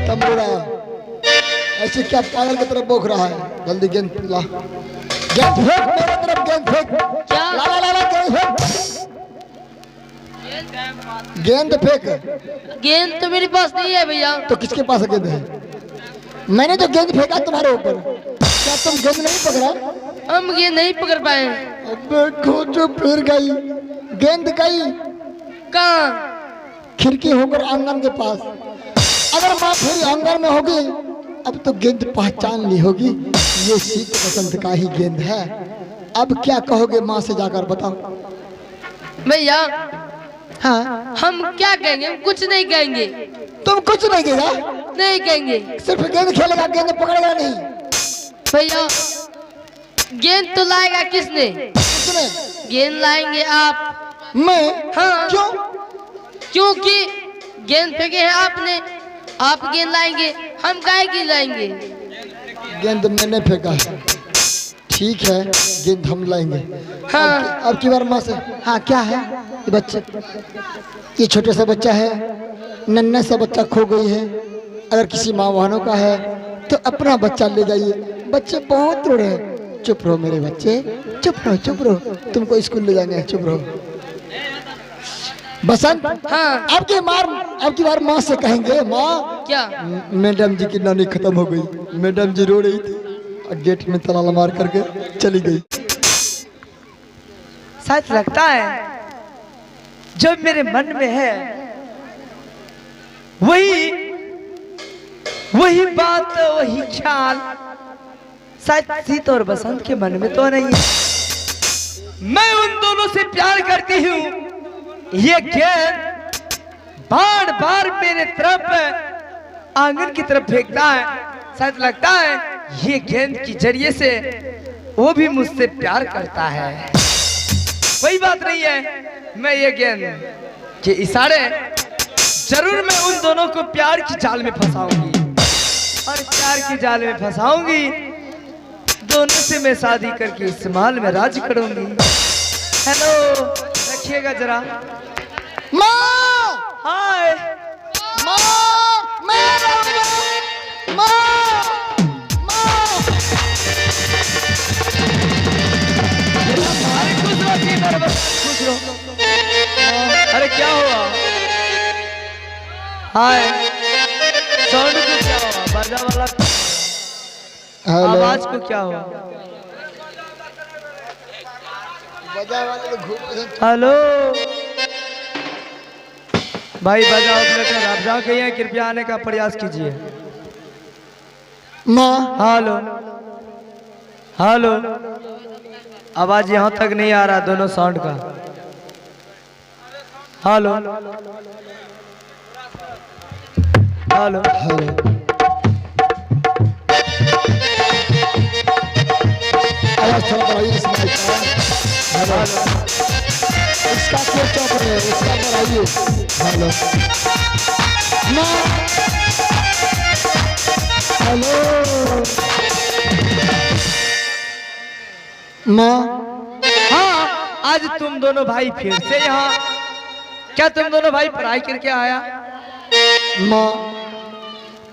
[SPEAKER 2] तंबूरा ऐसे क्या पागल की तरफ बोख रहा है? जल्दी गेंद ला, गेंद फेंक मेरे तरफ, गेंद फेंक।
[SPEAKER 3] क्या?
[SPEAKER 2] ला ला ला ला गेंद फेंक, गेंद फेंक।
[SPEAKER 3] गेंद तो मेरे पास नहीं है भैया।
[SPEAKER 2] तो किसके पास गेंद है? मैंने तो गेंद फेंका तुम्हारे ऊपर, क्या तुम गेंद नहीं पकड़ा?
[SPEAKER 3] हम गेंद नहीं पकड़ पाए।
[SPEAKER 2] अबे खोजो फिर गई गेंद, गई
[SPEAKER 3] कहाँ?
[SPEAKER 2] खिड़की होकर आंगन के पास। अगर माँ फिर आंगन में होगी अब तो गेंद पहचान ली होगी, ये शीत बसंत का ही गेंद है। अब क्या कहोगे माँ से जाकर बताओ।
[SPEAKER 3] भैया
[SPEAKER 2] हाँ
[SPEAKER 3] हम क्या कहेंगे? हम कुछ नहीं कहेंगे।
[SPEAKER 2] तुम कुछ नहीं कहेगा?
[SPEAKER 3] नहीं कहेंगे।
[SPEAKER 2] सिर्फ गेंद खेलेगा, गेंद पकड़ेगा नहीं।
[SPEAKER 3] भैया गेंद तो लाएगा किसने?
[SPEAKER 2] किसने?
[SPEAKER 3] गेंद लाएंगे आप।
[SPEAKER 2] मैं?
[SPEAKER 3] हाँ।
[SPEAKER 2] क्यों?
[SPEAKER 3] क्योंकि गेंद फेंके हैं आपने, आप गेंद लाएंगे, हम काहे की लाएंगे?
[SPEAKER 2] गेंद मैंने फेंका है, ठीक है, गेंद हम लाएंगे।
[SPEAKER 3] हाँ।
[SPEAKER 2] अब की बार माँ से। हाँ क्या है ये बच्चे, ये छोटे सा बच्चा है, नन्हे सा बच्चा खो गई है। अगर किसी माँ बहनों का है तो अपना बच्चा ले जाइए। बच्चे बहुत रो रहे हैं। चुप रहो मेरे बच्चे, चुप रहो चुप रहो, तुमको स्कूल ले जाने हैं, चुप रहो। बसंत,
[SPEAKER 3] हाँ।
[SPEAKER 2] अब की बार माँ से कहेंगे, माँ
[SPEAKER 3] क्या?
[SPEAKER 2] मैडम जी की नानी खत्म हो गई। मैडम जी रो रही थी और गेट में ताला मार करके चली गई।
[SPEAKER 4] शायद लगता है जो मेरे मन में है वही बात, वही ख्याल शायद शीत और बसंत के मन में तो नहीं है। मैं उन दोनों से प्यार करती हूँ। ये गेंद बार बार मेरे तरफ आंगन की तरफ फेंकता है। शायद लगता है ये गेंद की जरिए से वो भी मुझसे प्यार करता है। वही बात नहीं है, मैं ये गेंद के इशारे जरूर मैं उन दोनों को प्यार की जाल में फंसाऊंगी और प्यार की जाल में फंसाऊंगी। दोनों से मैं शादी करके इस महल में राज करूंगी। हेलो, रखिएगा जरा।
[SPEAKER 2] माँ,
[SPEAKER 4] हाय
[SPEAKER 2] माँ, मैं रहूंगा। माँ, माँ।
[SPEAKER 4] खुश रहो। अरे क्या हुआ? हाय साउंड को क्या हुआ? बाजा वाला
[SPEAKER 2] हेलो
[SPEAKER 4] आवाज को क्या हुआ?
[SPEAKER 2] बजा वाले तो घूम
[SPEAKER 4] हेलो भाई बाजा ऑपरेटर आप जहाँ कहीं हैं कृपया आने का प्रयास कीजिए।
[SPEAKER 2] माँ
[SPEAKER 4] हेलो हेलो आवाज यहाँ तक नहीं आ रहा दोनों साउंड का। हेलो हेलो
[SPEAKER 2] हेलो आवाज थोड़ा बढ़ाइए इस माइक का। हेलो इसका क्यों चौक रहे हैं? इसका बढ़ाइए। हेलो माँ हेलो माँ
[SPEAKER 4] हाँ आज तुम दोनों भाई फिर से यहाँ। क्या तुम दोनों भाई पढ़ाई करके आया?
[SPEAKER 2] माँ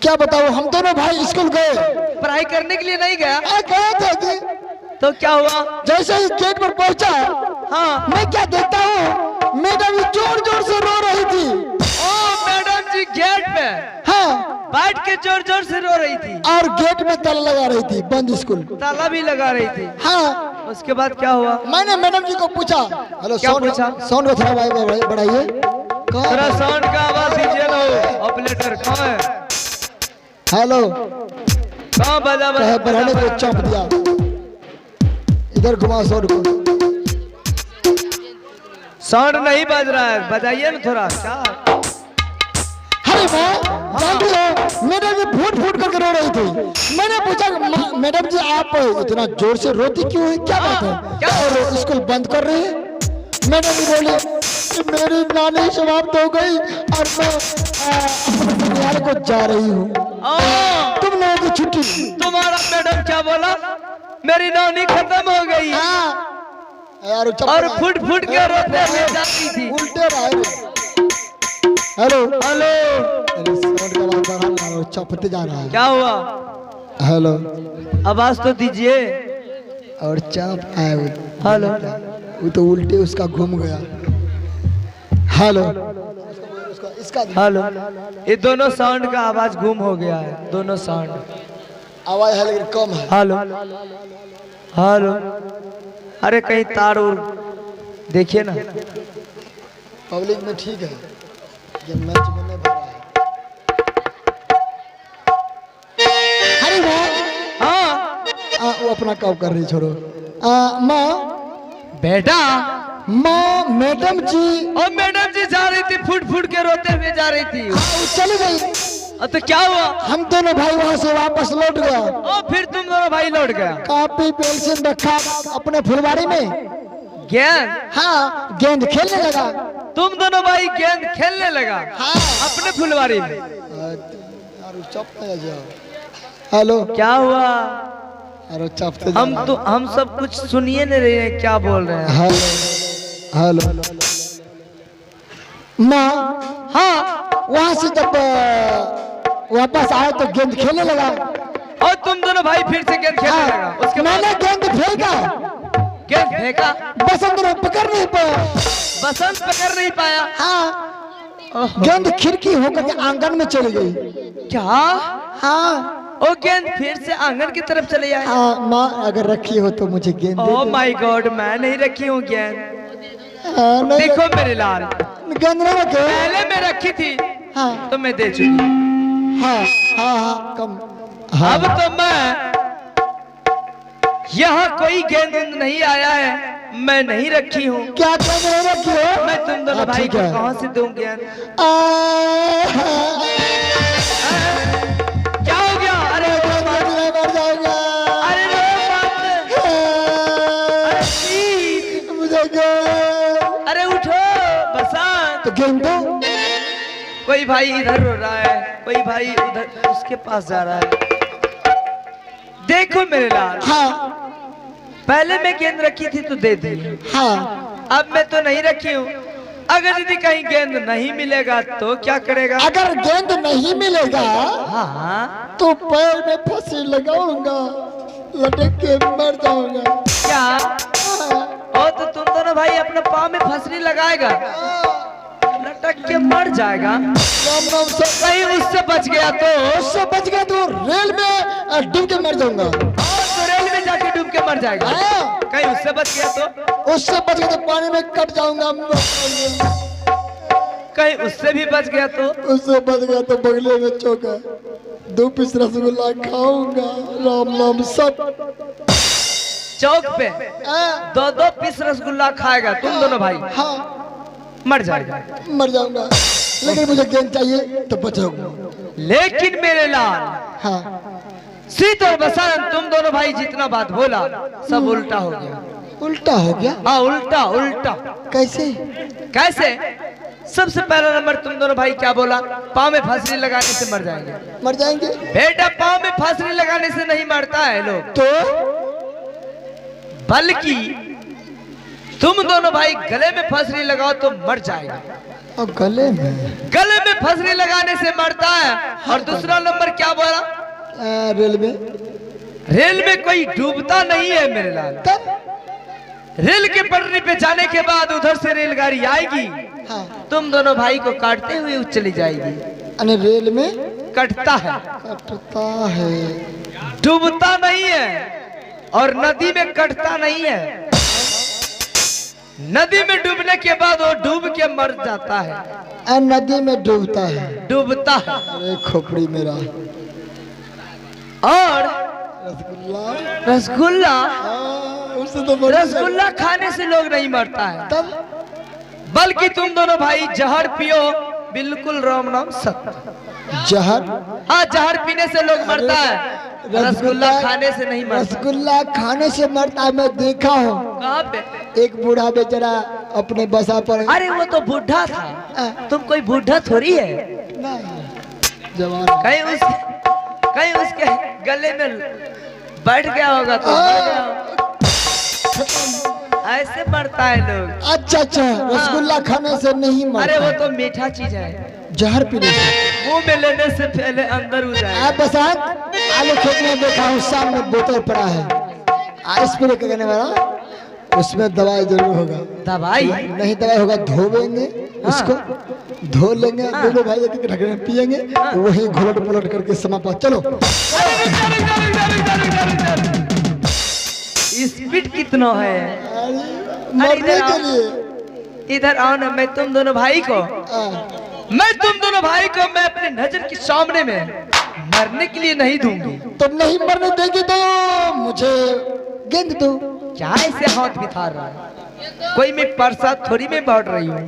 [SPEAKER 2] क्या बताओ, हम दोनों भाई स्कूल गए।
[SPEAKER 4] पढ़ाई करने के लिए नहीं गया
[SPEAKER 2] गए थे जी।
[SPEAKER 4] तो क्या हुआ?
[SPEAKER 2] जैसे ही गेट पर पहुंचा,
[SPEAKER 4] हाँ
[SPEAKER 2] मैं क्या देखता हूँ, मैडम जोर जोर से रो रही थी।
[SPEAKER 4] ओ मैडम जी गेट पे
[SPEAKER 2] हाँ
[SPEAKER 4] बैठ के जोर जोर से रो रही थी
[SPEAKER 2] और गेट में ताला लगा रही थी, बंद स्कूल।
[SPEAKER 4] ताला भी लगा रही थी।
[SPEAKER 2] हाँ
[SPEAKER 4] उसके बाद क्या हुआ?
[SPEAKER 2] मैंने मैडम जी को पूछा। हेलो
[SPEAKER 4] क्या पूछा?
[SPEAKER 2] साउंड को थोड़ा बढ़ाइए।
[SPEAKER 4] थोड़ा साउंड का आवाज दीजिए ना। ऑपरेटर कहाँ है?
[SPEAKER 2] हेलो
[SPEAKER 4] कहाँ बजा
[SPEAKER 2] बढ़ाने को चौंप दिया। इधर घुमा साउंड को।
[SPEAKER 4] साउंड नहीं बज रहा है, बजाइए ना थोड़ा। क्या?
[SPEAKER 2] अरे माँ जानती हो, मैडम जी फूट फूट करके रो रही थी। मैंने पूछा मैडम जी आप इतना जोर से रोती क्यों है, क्या बात है?
[SPEAKER 4] क्या?
[SPEAKER 2] और स्कूल बंद कर रही है? मैडम जी बोली कि मेरी नानी समाप्त हो गई और मैं अपने ससुराल को जा रही हूँ। तुम लोगों की छुट्टी।
[SPEAKER 4] तुम्हारा मैडम क्या बोला? मेरी नानी खत्म हो गई
[SPEAKER 2] यार
[SPEAKER 4] और फुट फुट के रोते हुए जाती थी।
[SPEAKER 2] उल्टे रहे। हेलो
[SPEAKER 4] हेलो
[SPEAKER 2] अरे साउंड का आवाज बढ़ा रहा है, चौपते जा रहा है।
[SPEAKER 4] क्या हुआ?
[SPEAKER 2] हेलो
[SPEAKER 4] आवाज तो दीजिए।
[SPEAKER 2] और चाप आए
[SPEAKER 4] हेलो
[SPEAKER 2] वो तो उल्टे उसका घूम गया। हेलो इसका
[SPEAKER 4] हेलो ये दोनों साउंड का आवाज गुम हो गया है। दोनों साउंड
[SPEAKER 2] आवाज है लेकिन कम है।
[SPEAKER 4] हेलो हेलो अरे कहीं तार उर देखिए ना।
[SPEAKER 2] पब्लिक में ठीक है, ये मैच में नहीं भर रहा है। अरे वाह
[SPEAKER 4] हाँ
[SPEAKER 2] वो अपना काम कर रही, छोड़ो। माँ
[SPEAKER 4] बेटा
[SPEAKER 2] माँ मैडम जी
[SPEAKER 4] और मैडम जी जा रही थी, फुट फुट के रोते हुए जा रही थी।
[SPEAKER 2] वो चली गई।
[SPEAKER 4] तो क्या हुआ?
[SPEAKER 2] हम दोनों भाई वहाँ से वापस लौट गया।
[SPEAKER 4] और फिर तुम दोनों भाई लौट गया।
[SPEAKER 2] कॉपी पेंसिल रखा अपने फुलवारी में।
[SPEAKER 4] गेंद?
[SPEAKER 2] हाँ गेंद खेलने लगा।
[SPEAKER 4] तुम दोनों भाई गेंद खेलने लगा?
[SPEAKER 2] हाँ
[SPEAKER 4] अपने फुलवारी में।
[SPEAKER 2] हेलो
[SPEAKER 4] क्या हुआ?
[SPEAKER 2] अरे चपते
[SPEAKER 4] हम सब कुछ सुनिए नहीं रहे हैं, क्या बोल रहे हैं?
[SPEAKER 2] हेलो हेलो माँ हाँ वहाँ से जब वापस आए तो गेंद खेलने लगा।
[SPEAKER 4] और तुम दोनों भाई फिर से गेंद खेलने लगा। उसके बाद
[SPEAKER 2] मैंने गेंद फेंका,
[SPEAKER 4] गेंद फेंका,
[SPEAKER 2] बसंत ने पकड़ नहीं पाया।
[SPEAKER 4] बसंत पकड़ नहीं पाया।
[SPEAKER 2] हाँ गेंद खिड़की होकर के आंगन में चली गई।
[SPEAKER 4] क्या?
[SPEAKER 2] हाँ
[SPEAKER 4] ओ गेंद फिर से आंगन की तरफ चले आए।
[SPEAKER 2] हाँ माँ अगर रखी हो तो मुझे गेंद दे
[SPEAKER 4] ओह
[SPEAKER 2] दो।
[SPEAKER 4] माय गॉड मैं नहीं रखी हूँ गेंद।
[SPEAKER 2] हाँ, नहीं
[SPEAKER 4] देखो मेरे लाल,
[SPEAKER 2] गेंद नहीं रखे।
[SPEAKER 4] पहले मैं रखी थी
[SPEAKER 2] हाँ
[SPEAKER 4] तो मैं दे चुकी।
[SPEAKER 2] हाँ हाँ हाँ कम। हाँ
[SPEAKER 4] अब तो मैं यहाँ कोई गेंद नहीं आया है, मैं नहीं रखी हूँ।
[SPEAKER 2] क्या गेंद नहीं रखी हो?
[SPEAKER 4] मैं तुम दोनों भाई
[SPEAKER 2] ठीक
[SPEAKER 4] को
[SPEAKER 2] है।
[SPEAKER 4] कहाँ से दूं गेंद? क्या हो गया? अरे
[SPEAKER 2] मर जाऊंगा।
[SPEAKER 4] अरे रो मत। अरे प्लीज,
[SPEAKER 2] मुझे गेंद।
[SPEAKER 4] अरे उठो बसंत।
[SPEAKER 2] तो गेंद दो।
[SPEAKER 4] कोई भाई इधर रो रहा है, कोई भाई उधर उसके पास जा रहा है। देखो मेरे लाल,
[SPEAKER 2] हाँ
[SPEAKER 4] पहले मैं गेंद रखी थी तो दे दी,
[SPEAKER 2] हाँ
[SPEAKER 4] अब मैं तो नहीं रखी हूँ। अगर यदि कहीं गेंद नहीं मिलेगा तो क्या करेगा?
[SPEAKER 2] अगर गेंद नहीं मिलेगा
[SPEAKER 4] हाँ
[SPEAKER 2] तो पैर में फांसी लगाऊंगा, लटक के मर जाऊंगा।
[SPEAKER 4] क्या?
[SPEAKER 2] हाँ,
[SPEAKER 4] ओ तो तुम दोनों दोनों भाई अपने पाँव में फंसरी लगाएगा, लटक के मर जाएगा।
[SPEAKER 2] राम राम सर।
[SPEAKER 4] कहीं उससे बच गया तो
[SPEAKER 2] उससे बच गया तो रेल में डूब के मर जाऊंगा।
[SPEAKER 4] तो रेल में जाके डूब के मर जाएगा।
[SPEAKER 2] हाँ।
[SPEAKER 4] कहीं उससे बच गया तो
[SPEAKER 2] उससे बच गया तो पानी में कट जाऊंगा।
[SPEAKER 4] कहीं उससे भी बच गया तो
[SPEAKER 2] उससे बच गया तो बगले में चौका 2 पीस रसगुल्ला खाऊंगा। राम राम सब।
[SPEAKER 4] चौक पे
[SPEAKER 2] हाँ।
[SPEAKER 4] 2 पीस रसगुल्ला खाएगा, तुम दोनों भाई
[SPEAKER 2] हाँ
[SPEAKER 4] मर जाएगा।
[SPEAKER 2] मर जाऊंगा, लेकिन मुझे गेंद चाहिए तो बचाऊंगा।
[SPEAKER 4] लेकिन मेरे लाल,
[SPEAKER 2] हाँ।
[SPEAKER 4] शीत और बसंत तुम दोनों भाई जितना बात बोला सब उल्टा हो गया।
[SPEAKER 2] उल्टा हो गया?
[SPEAKER 4] हाँ उल्टा उल्टा।
[SPEAKER 2] कैसे?
[SPEAKER 4] कैसे? सबसे पहला नंबर तुम दोनों भाई क्या बोला? पाँव में फांसी लगाने से मर जाएंगे।
[SPEAKER 2] मर जाएंगे?
[SPEAKER 4] बेटा पाँव में फांसी लगाने से नहीं मरता है लोग,
[SPEAKER 2] तो
[SPEAKER 4] बल्कि तुम दोनों भाई गले में फंसरी लगाओ तो मर जाएगा।
[SPEAKER 2] और गले में
[SPEAKER 4] फंसरी लगाने से मरता है। और दूसरा नंबर क्या बोला? रेल में कोई डूबता नहीं है मेरे लाल।
[SPEAKER 2] तब
[SPEAKER 4] रेल के पटरी पे जाने के बाद उधर से रेलगाड़ी आएगी।
[SPEAKER 2] हाँ।
[SPEAKER 4] तुम दोनों भाई को काटते हुए चली जाएगी।
[SPEAKER 2] अने रेल में
[SPEAKER 4] कटता है, डूबता नहीं है। और नदी में कटता नहीं है। नदी में डूबने के बाद वो डूब के मर जाता है।
[SPEAKER 2] नदी में डूबता है,
[SPEAKER 4] डूबता है।
[SPEAKER 2] अरे खोपड़ी मेरा।
[SPEAKER 4] और
[SPEAKER 2] रसगुल्ला
[SPEAKER 4] रसगुल्ला
[SPEAKER 2] उससे तो बड़ा
[SPEAKER 4] रसगुल्ला खाने से लोग नहीं मरता है,
[SPEAKER 2] तब
[SPEAKER 4] बल्कि तुम दोनों भाई जहर पियो। बिल्कुल राम नाम सत्य।
[SPEAKER 2] जहर?
[SPEAKER 4] हाँ जहर पीने से लोग मरता है, रसगुल्ला खाने से नहीं मरता।
[SPEAKER 2] रसगुल्ला खाने से मरता है, मैं देखा हूँ।
[SPEAKER 4] कहाँ पे?
[SPEAKER 2] एक बूढ़ा बेचारा अपने बसा पर।
[SPEAKER 4] अरे वो तो बूढ़ा था, तुम कोई बूढ़ा थोड़ी है।
[SPEAKER 2] जवान
[SPEAKER 4] कहीं उसके गले में बैठ गया होगा तो मर गया होगा। ऐसे मरता है लोग।
[SPEAKER 2] अच्छा अच्छा, रसगुल्ला खाने से नहीं मरता।
[SPEAKER 4] अरे वो तो मीठा चीज है,
[SPEAKER 2] जहर पीने से।
[SPEAKER 4] मुंह में लेने से पहले अंदर हो जाए।
[SPEAKER 2] आप बसात आलू खेत में देखा हूँ, सामने बोतल पड़ा है, स्प्रे करने वाला, उसमें दवाई जरूर होगा।
[SPEAKER 4] दवाई
[SPEAKER 2] नहीं दवाई होगा, धोवेंगे उसको, धो लेंगे, दोनों भाई एक ढकने पियेंगे, वही घोलट पलट करके समापा। चलो
[SPEAKER 4] स्पीड कितना है?
[SPEAKER 2] मरने के लिए।
[SPEAKER 4] इधर आओ ना, मैं तुम दोनों भाई को मैं अपने नजर के सामने में मरने के लिए नहीं दूंगी।
[SPEAKER 2] तुम नहीं मरने देंगे तो मुझे गेंद दो।
[SPEAKER 4] क्या ऐसे हाथ बिठार रहा है? कोई मैं प्रसाद थोड़ी में बांट रही हूँ।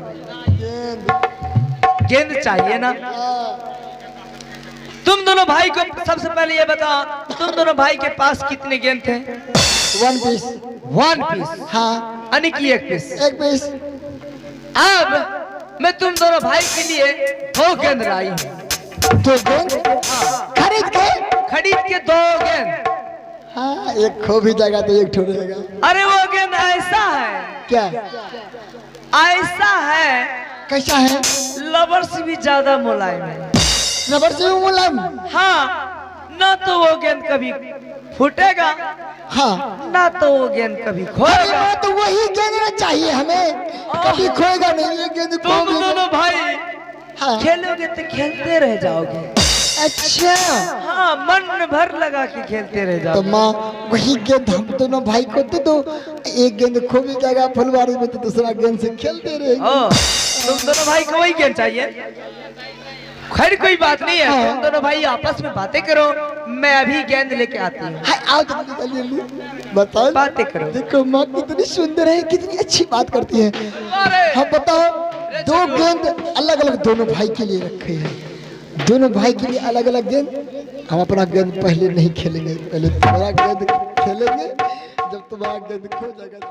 [SPEAKER 4] गेंद चाहिए ना। तुम दोनों भाई को सबसे पहले ये बताओ, तुम दोनों भाई के पास कितने गेंद थे?
[SPEAKER 2] 1 पीस।
[SPEAKER 4] 1 पीस?
[SPEAKER 2] हाँ।
[SPEAKER 4] यानी कि 1 पीस।
[SPEAKER 2] 1 पीस।
[SPEAKER 4] अब मैं तुम दोनों भाई के लिए 2 गेंद लाई हूँ।
[SPEAKER 2] 2 गेंद? खरीद
[SPEAKER 4] के 2 गेंद।
[SPEAKER 2] हाँ, एक खो भी जाएगा तो एक ठोरेगा।
[SPEAKER 4] अरे वो गेंद ऐसा है।
[SPEAKER 2] क्या?
[SPEAKER 4] ऐसा है।
[SPEAKER 2] कैसा है?
[SPEAKER 4] लबर से भी ज्यादा मुलायम है।
[SPEAKER 2] रबर से भी मुलायम?
[SPEAKER 4] हाँ, ना तो वो गेंद कभी फूटेगा,
[SPEAKER 2] हाँ,
[SPEAKER 4] ना तो वो गेंद कभी खोएगा।
[SPEAKER 2] तो वही गेंद चाहिए हमें, कभी खोएगा नहीं ये गेंद।
[SPEAKER 4] तुम दोनों भाई
[SPEAKER 2] हाँ।
[SPEAKER 4] खेलोगे तो खेलते रह जाओगे।
[SPEAKER 2] अच्छा।
[SPEAKER 4] हाँ, मन भर लगा के खेलते रह
[SPEAKER 2] तो
[SPEAKER 4] जाओगे।
[SPEAKER 2] माँ वही गेंद हम दोनों भाई को दे दो, एक गेंद खो भी जाएगा फुलवारी में तो दूसरा गेंद से खेलते रहेंगे।
[SPEAKER 4] तुम दोनों भाई को वही गेंद चाहिए? खैर कोई बात नहीं है, तुम दोनों भाई आपस में बातें करो, मैं अभी गेंद लेके आती हूँ।
[SPEAKER 2] हाय, आओ जल्दी बताओ।
[SPEAKER 4] बातें करो।
[SPEAKER 2] देखो माँ कितनी सुंदर है, कितनी अच्छी बात करती है। हम बताओ, 2 गेंद अलग अलग दोनों भाई के लिए रखे हैं, दोनों भाई के लिए अलग अलग गेंद। हम अपना गेंद पहले नहीं खेलेंगे, पहले तुम्हारा गेंद खेलेंगे, जब तुम्हारा गेंद खो जाएगा तो